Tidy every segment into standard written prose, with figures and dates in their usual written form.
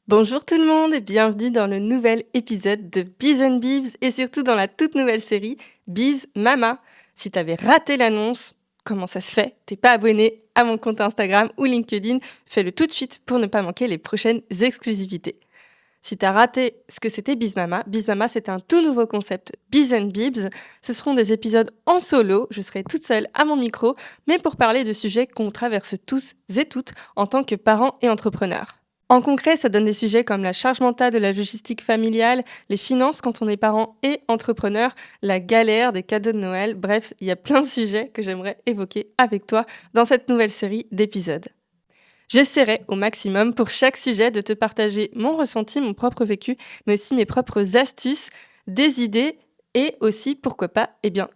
Bonjour tout le monde et bienvenue dans le nouvel épisode de Biz and Bibs et surtout dans la toute nouvelle série Biz Mama. Si t'avais raté l'annonce, comment ça se fait? T'es pas abonné à mon compte Instagram ou LinkedIn? Fais-le tout de suite pour ne pas manquer les prochaines exclusivités. Si t'as raté ce que c'était Biz Mama c'est un tout nouveau concept Biz and Bibs. Ce seront des épisodes en solo, je serai toute seule à mon micro, mais pour parler de sujets qu'on traverse tous et toutes en tant que parents et entrepreneurs. En concret, ça donne des sujets comme la charge mentale de la logistique familiale, les finances quand on est parent et entrepreneur, la galère des cadeaux de Noël, bref, il y a plein de sujets que j'aimerais évoquer avec toi dans cette nouvelle série d'épisodes. J'essaierai au maximum pour chaque sujet de te partager mon ressenti, mon propre vécu, mais aussi mes propres astuces, des idées et aussi, pourquoi pas,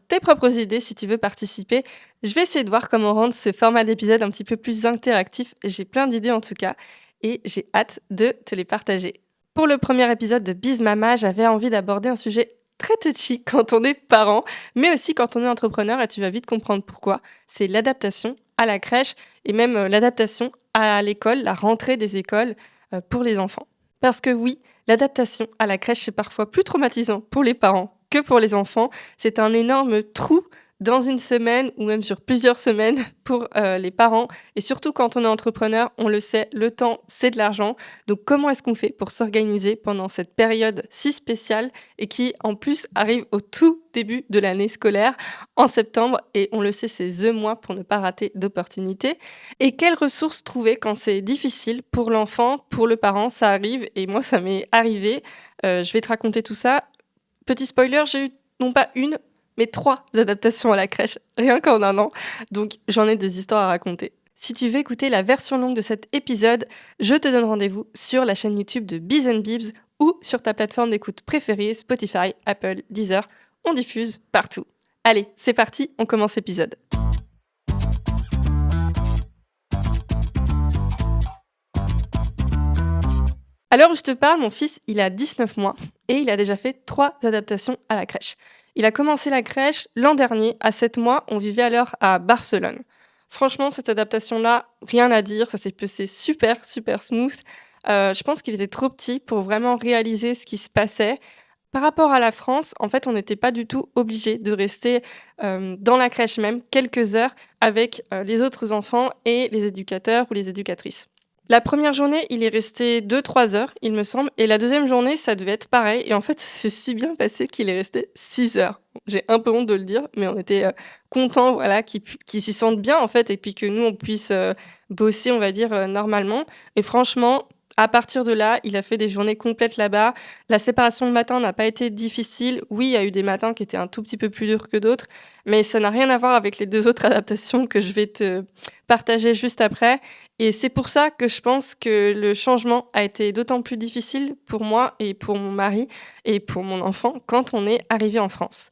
tes propres idées si tu veux participer. Je vais essayer de voir comment rendre ce format d'épisode un petit peu plus interactif. J'ai plein d'idées en tout cas et j'ai hâte de te les partager. Pour le premier épisode de Biz Mama, j'avais envie d'aborder un sujet très touchy quand on est parent, mais aussi quand on est entrepreneur et tu vas vite comprendre pourquoi. C'est l'adaptation à la crèche et même l'adaptation à l'école, la rentrée des écoles pour les enfants. Parce que oui, l'adaptation à la crèche, c'est parfois plus traumatisant pour les parents que pour les enfants. C'est un énorme trou dans une semaine ou même sur plusieurs semaines pour les parents. Et surtout quand on est entrepreneur, on le sait, le temps, c'est de l'argent. Donc comment est-ce qu'on fait pour s'organiser pendant cette période si spéciale et qui en plus arrive au tout début de l'année scolaire, en septembre, et on le sait, c'est the mois pour ne pas rater d'opportunités. Et quelles ressources trouver quand c'est difficile pour l'enfant, pour le parent, ça arrive, et moi ça m'est arrivé. Je vais te raconter tout ça. Petit spoiler, j'ai eu non pas une, mais 3 adaptations à la crèche, rien qu'en un an, donc j'en ai des histoires à raconter. Si tu veux écouter la version longue de cet épisode, je te donne rendez-vous sur la chaîne YouTube de Biz and Bibs ou sur ta plateforme d'écoute préférée, Spotify, Apple, Deezer. On diffuse partout. Allez, c'est parti, on commence l'épisode. À l'heure où je te parle, mon fils, il a 19 mois et il a déjà fait 3 adaptations à la crèche. Il a commencé la crèche l'an dernier, à 7 mois, on vivait alors à Barcelone. Franchement, cette adaptation-là, rien à dire, ça s'est passé super, super smooth. Je pense qu'il était trop petit pour vraiment réaliser ce qui se passait. Par rapport à la France, en fait, on n'était pas du tout obligé de rester dans la crèche même quelques heures avec les autres enfants et les éducateurs ou les éducatrices. La première journée, il est resté 2-3 heures, il me semble, et la deuxième journée, ça devait être pareil. Et en fait, c'est si bien passé qu'il est resté 6 heures. J'ai un peu honte de le dire, mais on était contents, voilà, qu'il s'y sente bien, en fait, et puis que nous, on puisse bosser, on va dire, normalement. Et franchement, à partir de là, il a fait des journées complètes là-bas. La séparation le matin n'a pas été difficile. Oui, il y a eu des matins qui étaient un tout petit peu plus durs que d'autres, mais ça n'a rien à voir avec les 2 autres adaptations que je vais te partager juste après. Et c'est pour ça que je pense que le changement a été d'autant plus difficile pour moi et pour mon mari et pour mon enfant quand on est arrivé en France.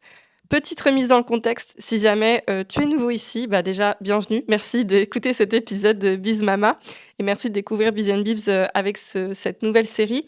Petite remise dans le contexte, si jamais tu es nouveau ici, bah déjà, bienvenue. Merci d'écouter cet épisode de Biz Mama et merci de découvrir Biz and Bibs avec cette nouvelle série.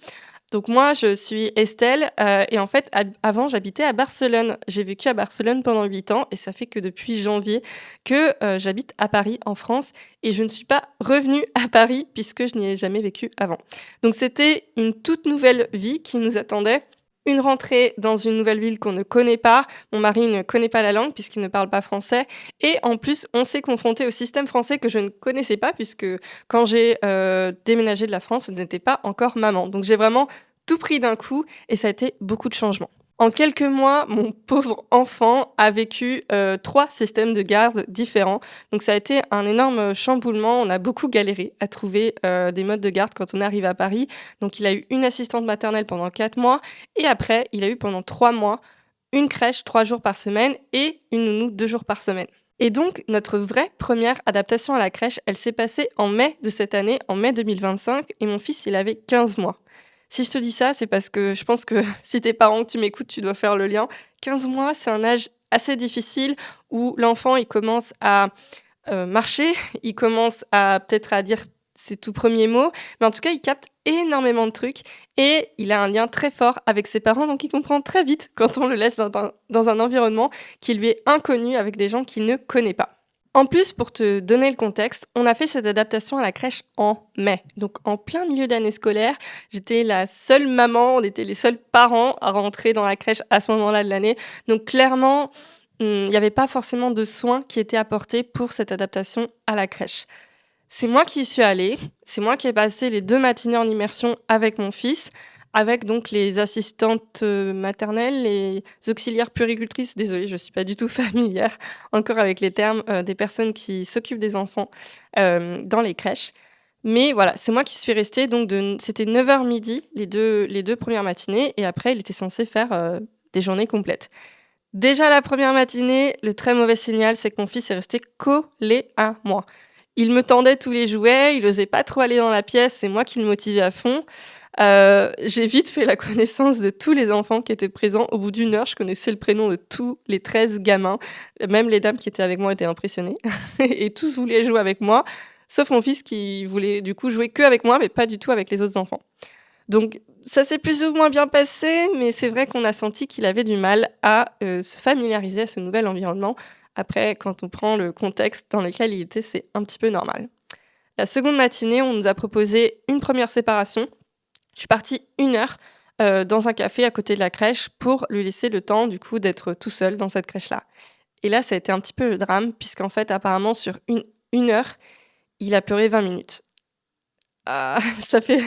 Donc moi, je suis Estelle et en fait, avant, j'habitais à Barcelone. J'ai vécu à Barcelone pendant 8 ans et ça fait que depuis janvier que j'habite à Paris, en France, et je ne suis pas revenue à Paris puisque je n'y ai jamais vécu avant. Donc c'était une toute nouvelle vie qui nous attendait. Une rentrée dans une nouvelle ville qu'on ne connaît pas. Mon mari ne connaît pas la langue puisqu'il ne parle pas français. Et en plus, on s'est confronté au système français que je ne connaissais pas puisque quand j'ai déménagé de la France, je n'étais pas encore maman. Donc j'ai vraiment tout pris d'un coup et ça a été beaucoup de changements. En quelques mois, mon pauvre enfant a vécu 3 systèmes de garde différents. Donc ça a été un énorme chamboulement. On a beaucoup galéré à trouver des modes de garde quand on est arrivé à Paris. Donc il a eu une assistante maternelle pendant 4 mois. Et après, il a eu pendant 3 mois une crèche 3 jours par semaine et une nounou 2 jours par semaine. Et donc, notre vraie première adaptation à la crèche, elle s'est passée en mai de cette année, en mai 2025. Et mon fils, il avait 15 mois. Si je te dis ça, c'est parce que je pense que si tes parents, que tu m'écoutes, tu dois faire le lien. 15 mois, c'est un âge assez difficile où l'enfant, il commence à marcher, il commence à peut-être à dire ses tout premiers mots, mais en tout cas, il capte énormément de trucs et il a un lien très fort avec ses parents, donc il comprend très vite quand on le laisse dans un environnement qui lui est inconnu avec des gens qu'il ne connaît pas. En plus, pour te donner le contexte, on a fait cette adaptation à la crèche en mai, donc en plein milieu d'année scolaire. J'étais la seule maman, on était les seuls parents à rentrer dans la crèche à ce moment-là de l'année. Donc clairement, il n'y avait pas forcément de soins qui étaient apportés pour cette adaptation à la crèche. C'est moi qui y suis allée, c'est moi qui ai passé les 2 matinées en immersion avec mon fils, avec donc les assistantes, maternelles, les auxiliaires puéricultrices. Désolée, je suis pas du tout familière encore avec les termes, des personnes qui s'occupent des enfants, dans les crèches. Mais voilà, c'est moi qui suis restée donc c'était 9h midi les deux premières matinées et après il était censé faire, des journées complètes. Déjà la première matinée, le très mauvais signal, c'est que mon fils est resté collé à moi. Il me tendait tous les jouets, il osait pas trop aller dans la pièce, c'est moi qui le motivais à fond. J'ai vite fait la connaissance de tous les enfants qui étaient présents. Au bout d'1 heure, je connaissais le prénom de tous les 13 gamins. Même les dames qui étaient avec moi étaient impressionnées et tous voulaient jouer avec moi, sauf mon fils qui voulait du coup jouer qu'avec moi, mais pas du tout avec les autres enfants. Donc ça s'est plus ou moins bien passé, mais c'est vrai qu'on a senti qu'il avait du mal à, se familiariser à ce nouvel environnement. Après, quand on prend le contexte dans lequel il était, c'est un petit peu normal. La seconde matinée, on nous a proposé une première séparation. Je suis partie 1 heure, dans un café à côté de la crèche pour lui laisser le temps, du coup, d'être tout seul dans cette crèche-là. Et là, ça a été un petit peu le drame puisqu'en fait, apparemment, sur une heure, il a pleuré 20 minutes. Ah, ça fait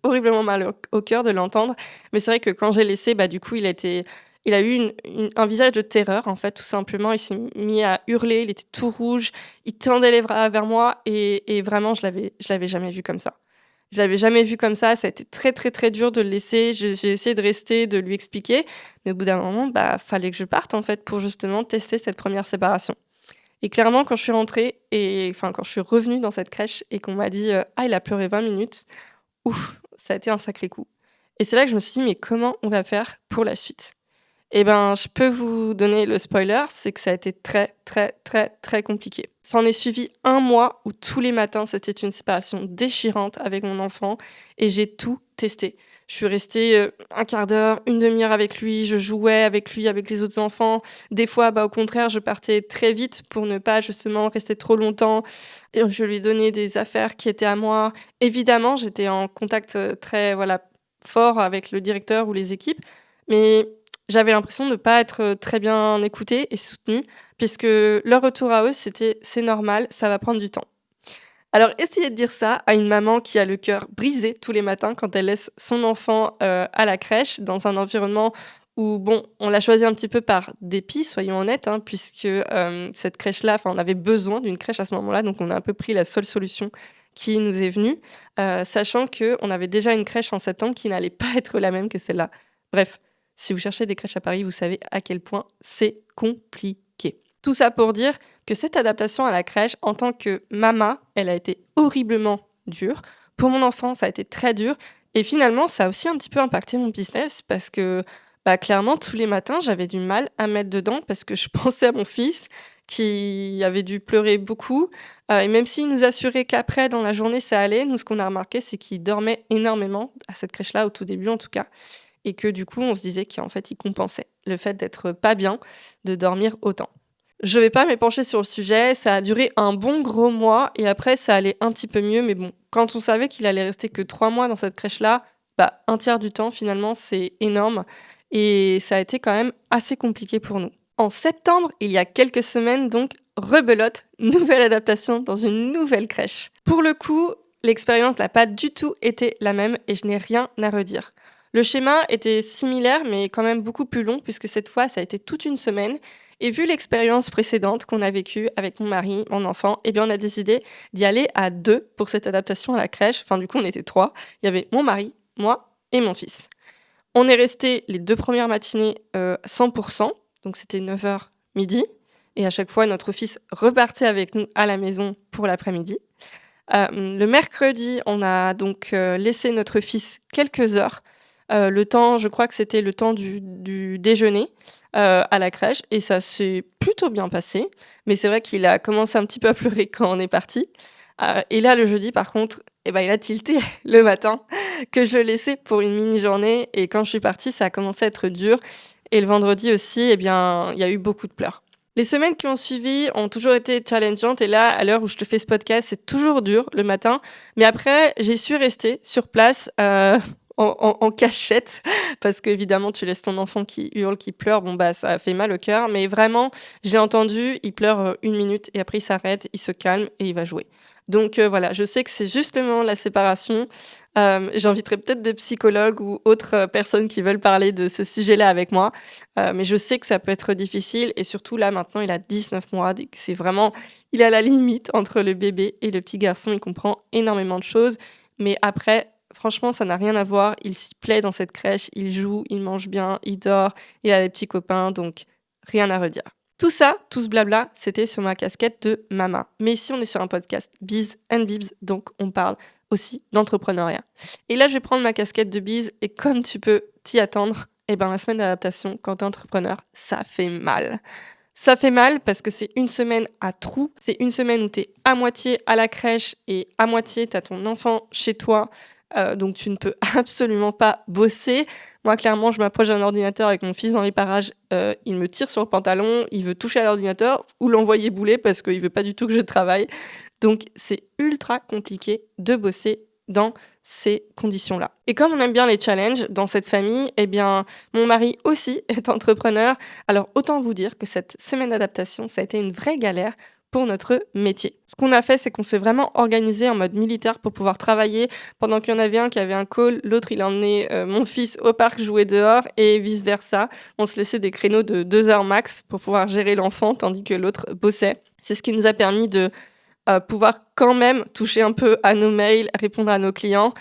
horriblement mal au cœur de l'entendre, mais c'est vrai que quand j'ai laissé, bah, du coup, il a eu un visage de terreur, en fait, tout simplement. Il s'est mis à hurler, il était tout rouge, il tendait les bras vers moi et vraiment, je l'avais jamais vu comme ça. Je l'avais jamais vu comme ça a été très, très, très dur de le laisser. J'ai essayé de rester, de lui expliquer, mais au bout d'un moment, bah, fallait que je parte, en fait, pour justement tester cette première séparation. Et clairement, quand je suis rentrée et enfin, quand je suis revenue dans cette crèche et qu'on m'a dit, «Ah, il a pleuré 20 minutes», ouf, ça a été un sacré coup. Et c'est là que je me suis dit: «Mais comment on va faire pour la suite?» Et ben, je peux vous donner le spoiler, c'est que ça a été très, très, très, très compliqué. S'en est suivi 1 mois où tous les matins, c'était une séparation déchirante avec mon enfant et j'ai tout testé. Je suis restée, 1/4 d'heure, une demi-heure avec lui, je jouais avec lui, avec les autres enfants. Des fois, bah, au contraire, je partais très vite pour ne pas justement rester trop longtemps et je lui donnais des affaires qui étaient à moi. Évidemment, j'étais en contact, très, voilà, fort avec le directeur ou les équipes, mais j'avais l'impression de ne pas être, très bien écoutée et soutenue puisque leur retour à eux, c'était: «C'est normal, ça va prendre du temps». Alors essayez de dire ça à une maman qui a le cœur brisé tous les matins quand elle laisse son enfant, à la crèche dans un environnement où bon, on l'a choisi un petit peu par dépit, soyons honnêtes, hein, puisque, cette crèche-là, enfin, on avait besoin d'une crèche à ce moment-là, donc on a un peu pris la seule solution qui nous est venue, sachant qu'on avait déjà une crèche en septembre qui n'allait pas être la même que celle-là. Bref, si vous cherchez des crèches à Paris, vous savez à quel point c'est compliqué. Tout ça pour dire que cette adaptation à la crèche, en tant que maman, elle a été horriblement dure. Pour mon enfant, ça a été très dur et finalement, ça a aussi un petit peu impacté mon business parce que, bah, clairement, tous les matins, j'avais du mal à mettre dedans parce que je pensais à mon fils qui avait dû pleurer beaucoup, et même s'il nous assurait qu'après, dans la journée, ça allait, nous, ce qu'on a remarqué, c'est qu'il dormait énormément, à cette crèche-là, au tout début en tout cas, et que du coup, on se disait qu'en fait, il compensait le fait d'être pas bien, de dormir autant. Je vais pas m'épancher sur le sujet, ça a duré un bon gros mois et après ça allait un petit peu mieux, mais bon, quand on savait qu'il allait rester que 3 mois dans cette crèche-là, bah, 1/3 du temps finalement, c'est énorme et ça a été quand même assez compliqué pour nous. En septembre, il y a quelques semaines donc, rebelote, nouvelle adaptation dans une nouvelle crèche. Pour le coup, l'expérience n'a pas du tout été la même et je n'ai rien à redire. Le schéma était similaire mais quand même beaucoup plus long puisque cette fois ça a été toute une semaine et vu l'expérience précédente qu'on a vécue avec mon mari, mon enfant, eh bien, on a décidé d'y aller à 2 pour cette adaptation à la crèche. Enfin, du coup, on était 3. Il y avait mon mari, moi et mon fils. On est restés les 2 premières matinées, 100%, donc c'était 9h, midi et à chaque fois, notre fils repartait avec nous à la maison pour l'après-midi. Le mercredi, on a donc, laissé notre fils quelques heures, le temps je crois que c'était le temps du déjeuner, à la crèche et ça s'est plutôt bien passé. Mais c'est vrai qu'il a commencé un petit peu à pleurer quand on est partis. Et là, le jeudi, par contre, et ben, il a tilté le matin que je le laissais pour une mini journée et quand je suis partie, ça a commencé à être dur et le vendredi aussi, eh bien, il y a eu beaucoup de pleurs. Les semaines qui ont suivi ont toujours été challengeantes et là, à l'heure où je te fais ce podcast, c'est toujours dur le matin. Mais après, j'ai su rester sur place en cachette parce qu'évidemment, tu laisses ton enfant qui hurle, qui pleure. Bon, bah, ça fait mal au cœur. Mais vraiment, je l'ai entendu, il pleure 1 minute et après, il s'arrête, il se calme et il va jouer. Donc voilà, je sais que c'est juste le moment de la séparation. J'inviterai peut-être des psychologues ou autres personnes qui veulent parler de ce sujet-là avec moi. Mais je sais que ça peut être difficile et surtout là maintenant il a 19 mois, donc c'est vraiment il est à la limite entre le bébé et le petit garçon, il comprend énormément de choses, mais après franchement ça n'a rien à voir, il s'y plaît dans cette crèche, il joue, il mange bien, il dort, il a des petits copains, donc rien à redire. Tout ça, tout ce blabla, c'était sur ma casquette de maman. Mais ici, on est sur un podcast Biz and Bibs, donc on parle aussi d'entrepreneuriat. Et là, je vais prendre ma casquette de Biz et comme tu peux t'y attendre, eh ben, la semaine d'adaptation, quand t'es entrepreneur, ça fait mal. Ça fait mal parce que c'est une semaine à trous. C'est une semaine où t'es à moitié à la crèche et à moitié t'as ton enfant chez toi. Donc tu ne peux absolument pas bosser. Moi, clairement, je m'approche d'un ordinateur avec mon fils dans les parages. Il me tire sur le pantalon, il veut toucher à l'ordinateur ou l'envoyer bouler parce qu'il veut pas du tout que je travaille. Donc c'est ultra compliqué de bosser dans ces conditions-là. Et comme on aime bien les challenges dans cette famille, eh bien, mon mari aussi est entrepreneur. Alors, autant vous dire que cette semaine d'adaptation, ça a été une vraie galère pour notre métier. Ce qu'on a fait, c'est qu'on s'est vraiment organisé en mode militaire pour pouvoir travailler. Pendant qu'il y en avait un qui avait un call, l'autre, il a emmené mon fils au parc jouer dehors et vice-versa. On se laissait des créneaux de 2 heures max pour pouvoir gérer l'enfant, tandis que l'autre bossait. C'est ce qui nous a permis de pouvoir quand même toucher un peu à nos mails, répondre à nos clients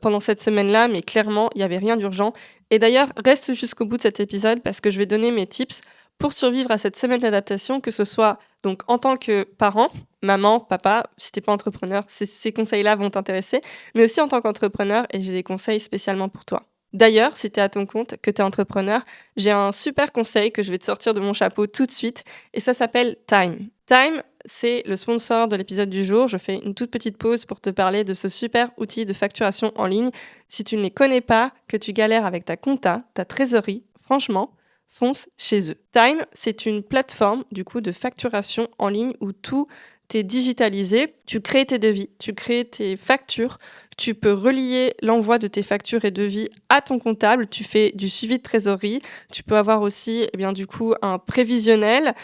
pendant cette semaine-là, mais clairement, il n'y avait rien d'urgent. Et d'ailleurs, reste jusqu'au bout de cet épisode parce que je vais donner mes tips pour survivre à cette semaine d'adaptation, que ce soit donc en tant que parent, maman, papa, si t'es pas entrepreneur, ces conseils-là vont t'intéresser, mais aussi en tant qu'entrepreneur, et j'ai des conseils spécialement pour toi. D'ailleurs, si tu es à ton compte, que tu es entrepreneur, j'ai un super conseil que je vais te sortir de mon chapeau tout de suite, et ça s'appelle Time. Time, c'est le sponsor de l'épisode du jour. Je fais une toute petite pause pour te parler de ce super outil de facturation en ligne. Si tu ne les connais pas, que tu galères avec ta compta, ta trésorerie, franchement, fonce chez eux. Time, c'est une plateforme du coup de facturation en ligne où tout est digitalisé. Tu crées tes devis, tu crées tes factures, tu peux relier l'envoi de tes factures et devis à ton comptable, tu fais du suivi de trésorerie, tu peux avoir aussi du coup un prévisionnel.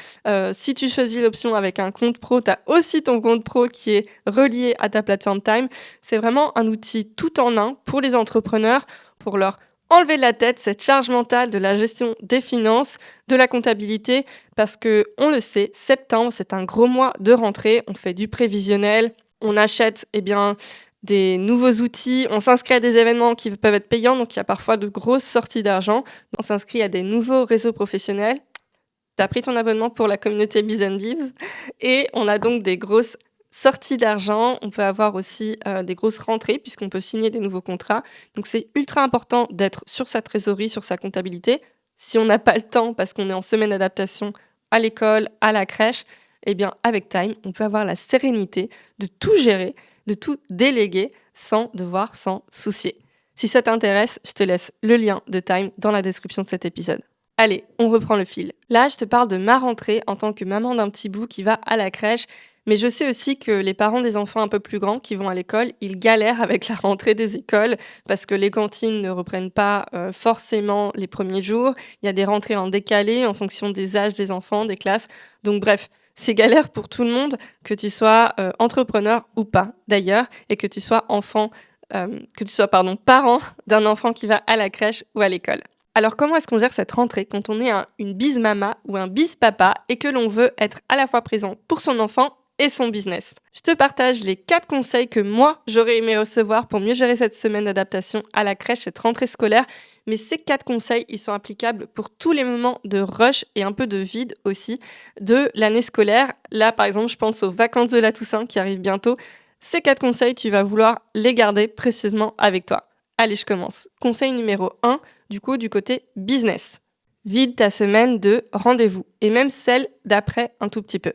Si tu choisis l'option avec un compte pro, tu as aussi ton compte pro qui est relié à ta plateforme Time. C'est vraiment un outil tout en un pour les entrepreneurs, pour leur enlever de la tête cette charge mentale de la gestion des finances, de la comptabilité, parce que on le sait, septembre, c'est un gros mois de rentrée, on fait du prévisionnel, on achète des nouveaux outils, on s'inscrit à des événements qui peuvent être payants, donc il y a parfois de grosses sorties d'argent, on s'inscrit à des nouveaux réseaux professionnels, tu as pris ton abonnement pour la communauté Biz and Bibs, et on a donc des grosses sortie d'argent, on peut avoir aussi des grosses rentrées puisqu'on peut signer des nouveaux contrats. Donc c'est ultra important d'être sur sa trésorerie, sur sa comptabilité. Si on n'a pas le temps parce qu'on est en semaine d'adaptation à l'école, à la crèche, eh bien avec Time, on peut avoir la sérénité de tout gérer, de tout déléguer sans devoir s'en soucier. Si ça t'intéresse, je te laisse le lien de Time dans la description de cet épisode. Allez, on reprend le fil. Là, je te parle de ma rentrée en tant que maman d'un petit bout qui va à la crèche. Mais je sais aussi que les parents des enfants un peu plus grands qui vont à l'école, ils galèrent avec la rentrée des écoles parce que les cantines ne reprennent pas forcément les premiers jours. Il y a des rentrées en décalé en fonction des âges des enfants, des classes. Donc bref, c'est galère pour tout le monde, que tu sois entrepreneur ou pas d'ailleurs, et que tu sois parent d'un enfant qui va à la crèche ou à l'école. Alors comment est-ce qu'on gère cette rentrée quand on est une bise mama ou un bise papa et que l'on veut être à la fois présent pour son enfant et son business? Je te partage les 4 conseils que moi, j'aurais aimé recevoir pour mieux gérer cette semaine d'adaptation à la crèche, cette rentrée scolaire. Mais ces 4 conseils, ils sont applicables pour tous les moments de rush et un peu de vide aussi de l'année scolaire. Là, par exemple, je pense aux vacances de la Toussaint qui arrivent bientôt. Ces 4 conseils, tu vas vouloir les garder précieusement avec toi. Allez, je commence. Conseil numéro 1, du côté business. Vide ta semaine de rendez-vous et même celle d'après un tout petit peu.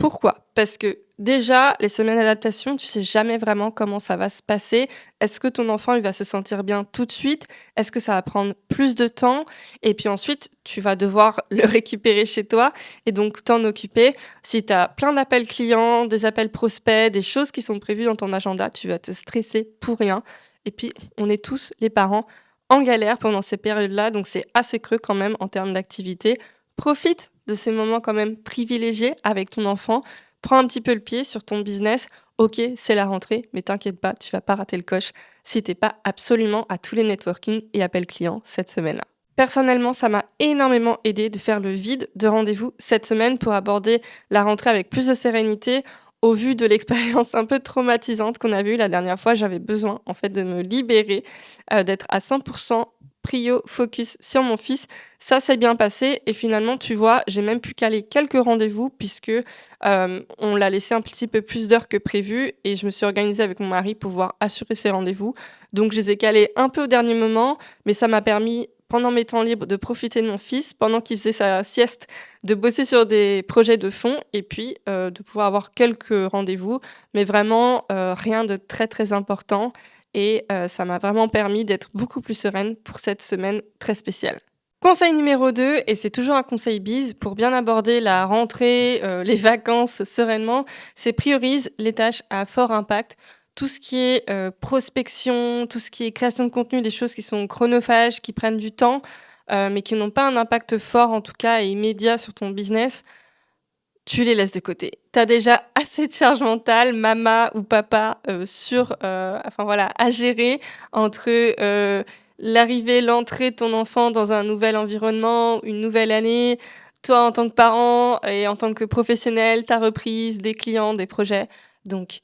Pourquoi? Parce que déjà, les semaines d'adaptation, tu sais jamais vraiment comment ça va se passer. Est-ce que ton enfant, il va se sentir bien tout de suite? Est-ce que ça va prendre plus de temps? Et puis ensuite, tu vas devoir le récupérer chez toi et donc t'en occuper. Si tu as plein d'appels clients, des appels prospects, des choses qui sont prévues dans ton agenda, tu vas te stresser pour rien. Et puis, on est tous, les parents, en galère pendant ces périodes-là, donc c'est assez creux quand même en termes d'activité. Profite de ces moments quand même privilégiés avec ton enfant. Prends un petit peu le pied sur ton business. Ok, c'est la rentrée, mais t'inquiète pas, tu vas pas rater le coche si t'es pas absolument à tous les networking et appels clients cette semaine-là. Personnellement, ça m'a énormément aidé de faire le vide de rendez-vous cette semaine pour aborder la rentrée avec plus de sérénité. Au vu de l'expérience un peu traumatisante qu'on a eue la dernière fois, j'avais besoin en fait de me libérer, d'être à 100% prio focus sur mon fils. Ça s'est bien passé et finalement, tu vois, j'ai même pu caler quelques rendez-vous puisque on l'a laissé un petit peu plus d'heures que prévu et je me suis organisée avec mon mari pour pouvoir assurer ces rendez-vous. Donc, je les ai calés un peu au dernier moment, mais ça m'a permis, pendant mes temps libres, de profiter de mon fils, pendant qu'il faisait sa sieste, de bosser sur des projets de fond et puis de pouvoir avoir quelques rendez-vous, mais vraiment rien de très très important. Et ça m'a vraiment permis d'être beaucoup plus sereine pour cette semaine très spéciale. Conseil numéro 2, et c'est toujours un conseil bise, pour bien aborder la rentrée, les vacances sereinement, c'est priorise les tâches à fort impact. Tout ce qui est prospection, tout ce qui est création de contenu, des choses qui sont chronophages, qui prennent du temps, mais qui n'ont pas un impact fort en tout cas et immédiat sur ton business, tu les laisses de côté. Tu as déjà assez de charge mentale, mama ou papa, enfin voilà, à gérer entre, l'arrivée, l'entrée de ton enfant dans un nouvel environnement, une nouvelle année, toi en tant que parent et en tant que professionnel, ta reprise, des clients, des projets. Donc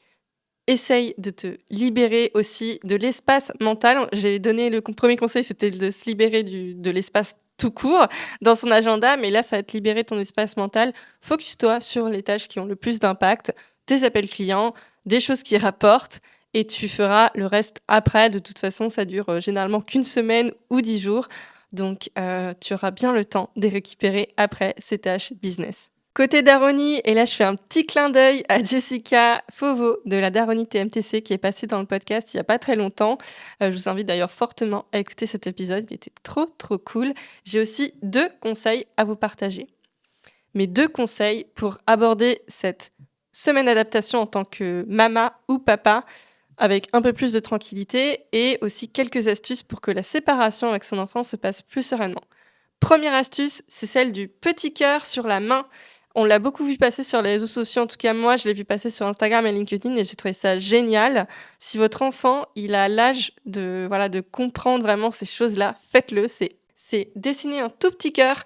essaye de te libérer aussi de l'espace mental. J'ai donné le premier conseil, c'était de se libérer de l'espace tout court dans son agenda, mais là, ça va te libérer ton espace mental. Focus-toi sur les tâches qui ont le plus d'impact, tes appels clients, des choses qui rapportent, et tu feras le reste après. De toute façon, ça dure généralement qu'une semaine ou 10 jours, donc tu auras bien le temps de les récupérer après ces tâches business. Côté Daronie, et là je fais un petit clin d'œil à Jessica Fauveau de la Daronie TMTC qui est passée dans le podcast il n'y a pas très longtemps. Je vous invite d'ailleurs fortement à écouter cet épisode, il était trop trop cool. J'ai aussi 2 conseils à vous partager. Mes 2 conseils pour aborder cette semaine d'adaptation en tant que maman ou papa avec un peu plus de tranquillité et aussi quelques astuces pour que la séparation avec son enfant se passe plus sereinement. Première astuce, c'est celle du petit cœur sur la main. On l'a beaucoup vu passer sur les réseaux sociaux, en tout cas moi je l'ai vu passer sur Instagram et LinkedIn et j'ai trouvé ça génial. Si votre enfant il a l'âge de comprendre vraiment ces choses-là, faites-le. C'est dessiner un tout petit cœur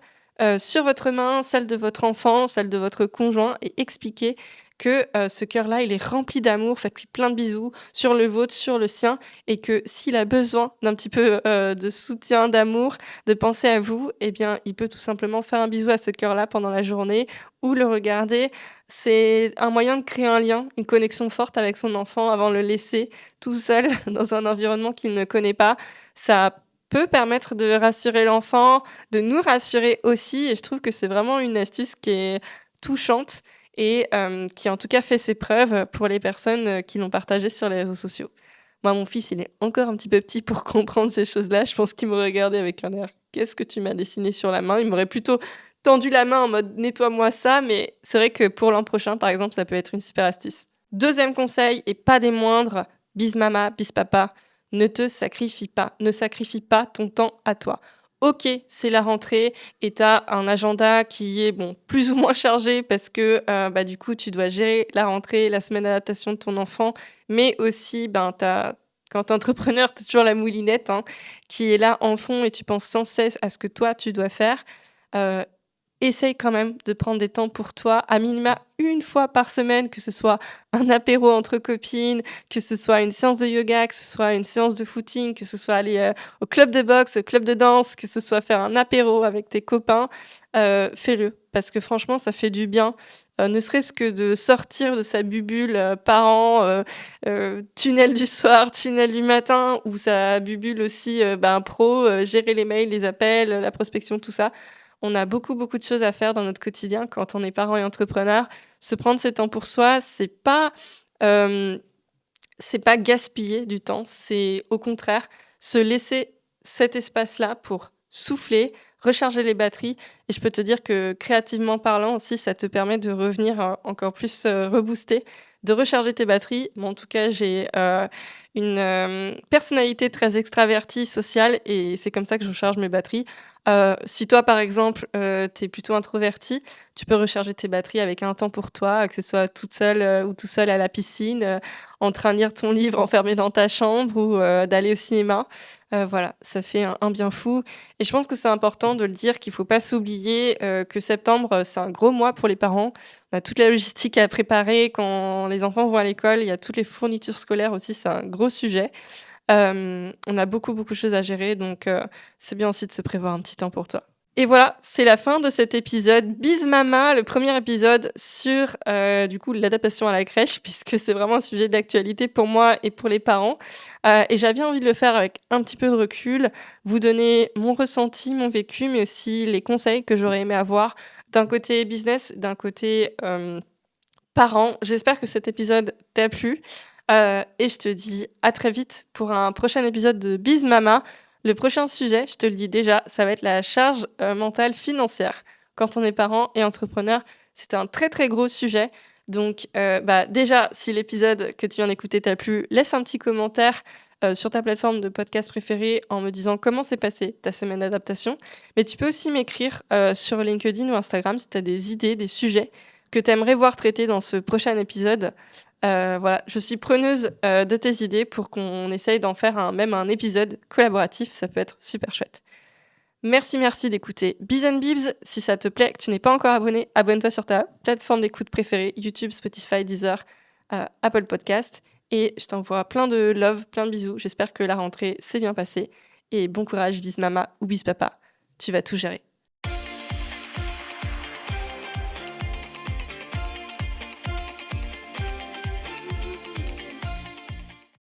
sur votre main, celle de votre enfant, celle de votre conjoint et expliquer que ce cœur-là, il est rempli d'amour, faites-lui plein de bisous sur le vôtre, sur le sien, et que s'il a besoin d'un petit peu de soutien, d'amour, de penser à vous, eh bien, il peut tout simplement faire un bisou à ce cœur-là pendant la journée ou le regarder. C'est un moyen de créer un lien, une connexion forte avec son enfant avant de le laisser tout seul dans un environnement qu'il ne connaît pas. Ça peut permettre de rassurer l'enfant, de nous rassurer aussi, et je trouve que c'est vraiment une astuce qui est touchante et qui en tout cas fait ses preuves pour les personnes qui l'ont partagé sur les réseaux sociaux. Moi, mon fils, il est encore un petit peu petit pour comprendre ces choses-là. Je pense qu'il me regardait avec un air: «Qu'est-ce que tu m'as dessiné sur la main?» Il m'aurait plutôt tendu la main en mode: «Nettoie-moi ça», mais c'est vrai que pour l'an prochain, par exemple, ça peut être une super astuce. Deuxième conseil et pas des moindres, bise maman, bise papa, ne te sacrifie pas. Ne sacrifie pas ton temps à toi. OK, c'est la rentrée et tu as un agenda qui est bon, plus ou moins chargé parce que du coup, tu dois gérer la rentrée, la semaine d'adaptation de ton enfant, mais aussi, quand tu es entrepreneur, tu as toujours la moulinette hein, qui est là en fond et tu penses sans cesse à ce que toi, tu dois faire. Euh, Essaye quand même de prendre des temps pour toi, à minima une fois par semaine, que ce soit un apéro entre copines, que ce soit une séance de yoga, que ce soit une séance de footing, que ce soit aller au club de boxe, au club de danse, que ce soit faire un apéro avec tes copains, fais-le. Parce que franchement, ça fait du bien, ne serait-ce que de sortir de sa bulle parent, tunnel du soir, tunnel du matin, ou sa bulle aussi pro, gérer les mails, les appels, la prospection, tout ça. On a beaucoup, beaucoup de choses à faire dans notre quotidien quand on est parent et entrepreneur. Se prendre ces temps pour soi, euh, c'est pas gaspiller du temps, c'est au contraire se laisser cet espace-là pour souffler, recharger les batteries. Et je peux te dire que créativement parlant aussi, ça te permet de revenir encore plus reboosté, de recharger tes batteries. Bon, en tout cas, j'ai une personnalité très extravertie, sociale, et c'est comme ça que je recharge mes batteries. Si toi, par exemple, tu es plutôt introverti, tu peux recharger tes batteries avec un temps pour toi, que ce soit toute seule ou tout seul à la piscine, en train de lire ton livre enfermé dans ta chambre ou d'aller au cinéma. Voilà, ça fait un bien fou. Et je pense que c'est important de le dire qu'il ne faut pas s'oublier que septembre, c'est un gros mois pour les parents. On a toute la logistique à préparer quand les enfants vont à l'école. Il y a toutes les fournitures scolaires aussi, c'est un gros sujet. On a beaucoup, beaucoup de choses à gérer, donc c'est bien aussi de se prévoir un petit temps pour toi. Et voilà, c'est la fin de cet épisode Bise Mama, le premier épisode sur du coup l'adaptation à la crèche, puisque c'est vraiment un sujet d'actualité pour moi et pour les parents. Et j'avais envie de le faire avec un petit peu de recul, vous donner mon ressenti, mon vécu, mais aussi les conseils que j'aurais aimé avoir d'un côté business, d'un côté parent. J'espère que cet épisode t'a plu. Et je te dis à très vite pour un prochain épisode de Bise Mama. Le prochain sujet, je te le dis déjà, ça va être la charge mentale financière. Quand on est parent et entrepreneur, c'est un très très gros sujet. Donc déjà, si l'épisode que tu viens d'écouter t'a plu, laisse un petit commentaire sur ta plateforme de podcast préférée en me disant comment s'est passée ta semaine d'adaptation. Mais tu peux aussi m'écrire sur LinkedIn ou Instagram si tu as des idées, des sujets que tu aimerais voir traités dans ce prochain épisode. Voilà, je suis preneuse de tes idées pour qu'on essaye d'en faire même un épisode collaboratif. Ça peut être super chouette. Merci d'écouter Biz and Bibs. Si ça te plaît, que tu n'es pas encore abonné, abonne-toi sur ta plateforme d'écoute préférée, YouTube, Spotify, Deezer, Apple Podcast. Et je t'envoie plein de love, plein de bisous. J'espère que la rentrée s'est bien passée. Et bon courage, Biz Mama ou Biz Papa. Tu vas tout gérer.